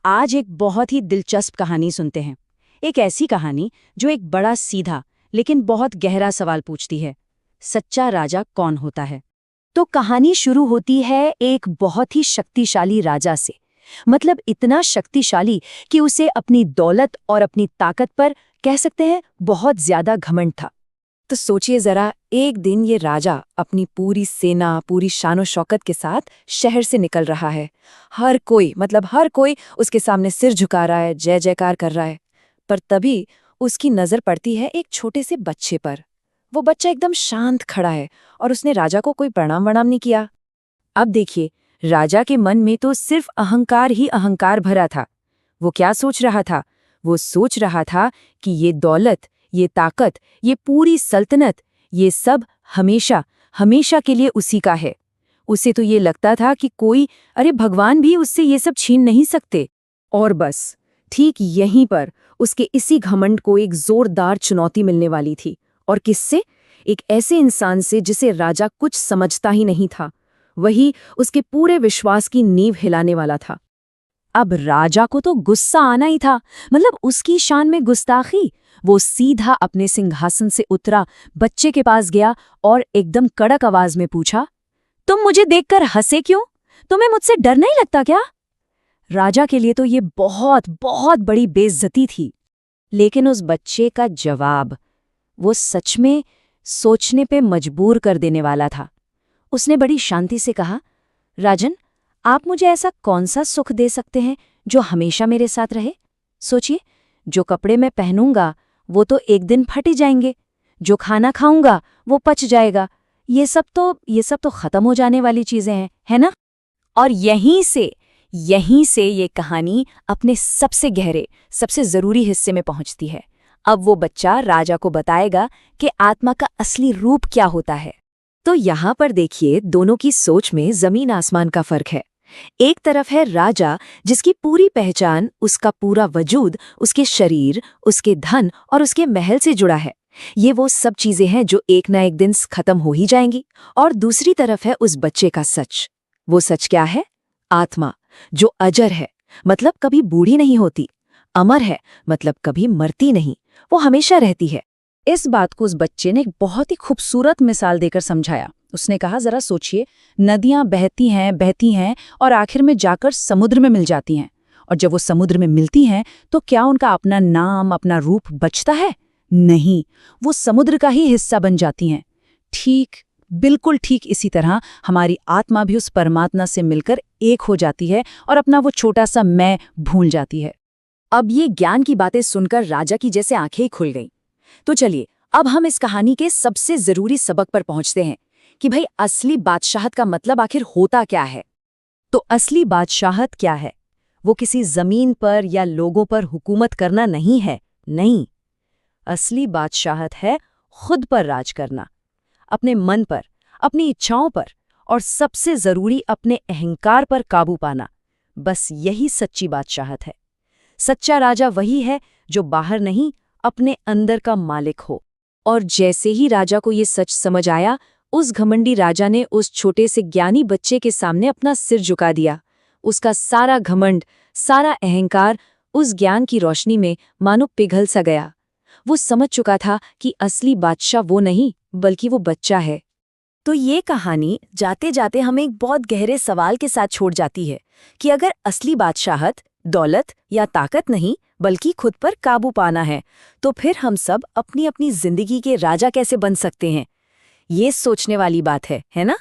आज एक बहुत ही दिलचस्प कहानी सुनते हैं। एक ऐसी कहानी जो एक बड़ा सीधा लेकिन बहुत गहरा सवाल पूछती है, सच्चा राजा कौन होता है। तो कहानी शुरू होती है एक बहुत ही शक्तिशाली राजा से। मतलब इतना शक्तिशाली कि उसे अपनी दौलत और अपनी ताकत पर कह सकते हैं बहुत ज्यादा घमंड था। तो सोचिए जरा, एक दिन ये राजा अपनी पूरी सेना, पूरी शानो शौकत के साथ शहर से निकल रहा है। हर कोई उसके सामने सिर झुका रहा है, जय जयकार कर रहा है। पर तभी उसकी नजर पड़ती है एक छोटे से बच्चे पर। वो बच्चा एकदम शांत खड़ा है और उसने राजा को कोई प्रणाम वणाम नहीं किया। अब देखिए, राजा के मन में तो सिर्फ अहंकार ही अहंकार भरा था। वो क्या सोच रहा था? वो सोच रहा था कि ये दौलत, ये ताकत, ये पूरी सल्तनत, ये सब हमेशा हमेशा के लिए उसी का है। उसे तो ये लगता था कि भगवान भी उससे ये सब छीन नहीं सकते। और बस ठीक यहीं पर उसके इसी घमंड को एक जोरदार चुनौती मिलने वाली थी। और किससे? एक ऐसे इंसान से जिसे राजा कुछ समझता ही नहीं था। वही उसके पूरे विश्वास की नींव हिलाने वाला था। अब राजा को तो गुस्सा आना ही था, मतलब उसकी शान में गुस्ताखी। वो सीधा अपने सिंहासन से उतरा, बच्चे के पास गया और एकदम कड़क आवाज में पूछा, तुम मुझे देखकर हंसे क्यों? तुम्हें मुझसे डर नहीं लगता क्या? राजा के लिए तो ये बहुत बहुत बड़ी बेइज्जती थी। लेकिन उस बच्चे का जवाब वो सच में सोचने पे मजबूर कर देने वाला था। उसने बड़ी शांति से कहा, राजन, आप मुझे ऐसा कौन सा सुख दे सकते हैं जो हमेशा मेरे साथ रहे? सोचिए, जो कपड़े मैं पहनूंगा वो तो एक दिन फट ही जाएंगे, जो खाना खाऊंगा वो पच जाएगा, ये सब तो खत्म हो जाने वाली चीजें हैं, है ना? और यहीं से ये कहानी अपने सबसे गहरे, सबसे जरूरी हिस्से में पहुंचती है। अब वो बच्चा राजा को बताएगा कि आत्मा का असली रूप क्या होता है। तो यहाँ पर देखिए, दोनों की सोच में जमीन आसमान का फर्क है। एक तरफ है राजा, जिसकी पूरी पहचान, उसका पूरा वजूद, उसके शरीर, उसके धन और उसके महल से जुड़ा है। ये वो सब चीजें हैं जो एक ना एक दिन खत्म हो ही जाएंगी। और दूसरी तरफ है उस बच्चे का सच। वो सच क्या है? आत्मा, जो अजर है, मतलब कभी बूढ़ी नहीं होती। अमर है, मतलब कभी मरती नहीं, वो हमेशा रहती है। इस बात को उस बच्चे ने एक बहुत ही खूबसूरत मिसाल देकर समझाया। उसने कहा, जरा सोचिए, नदियां बहती हैं और आखिर में जाकर समुद्र में मिल जाती हैं। और जब वो समुद्र में मिलती हैं तो क्या उनका अपना नाम, अपना रूप बचता है? नहीं, वो समुद्र का ही हिस्सा बन जाती हैं। बिल्कुल ठीक इसी तरह हमारी आत्मा भी उस परमात्मा से मिलकर एक हो जाती है और अपना वो छोटा सा मैं भूल जाती है। अब ये ज्ञान की बातें सुनकर राजा की जैसे आंखें ही खुल गईं। तो चलिए, अब हम इस कहानी के सबसे जरूरी सबक पर पहुंचते हैं कि भाई, असली बादशाहत का मतलब आखिर होता क्या है। तो असली बादशाहत क्या है? वो किसी जमीन पर या लोगों पर हुकूमत करना नहीं है। नहीं, असली बादशाहत है खुद पर राज करना, अपने मन पर, अपनी इच्छाओं पर और सबसे जरूरी अपने अहंकार पर काबू पाना। बस यही सच्ची बादशाहत है। सच्चा राजा वही है जो बाहर नहीं, अपने अंदर का मालिक हो। और जैसे ही राजा को ये सच समझ आया, उस घमंडी राजा ने उस छोटे से ज्ञानी बच्चे के सामने अपना सिर झुका दिया। उसका सारा घमंड, सारा अहंकार उस ज्ञान की रोशनी में मानो पिघल सा गया। वो समझ चुका था कि असली बादशाह वो नहीं, बल्कि वो बच्चा है। तो ये कहानी जाते जाते हमें एक बहुत गहरे सवाल के साथ छोड़ जाती है कि अगर असली बादशाहत दौलत या ताकत नहीं, बल्कि खुद पर काबू पाना है, तो फिर हम सब अपनी अपनी जिंदगी के राजा कैसे बन सकते हैं? ये सोचने वाली बात है ना?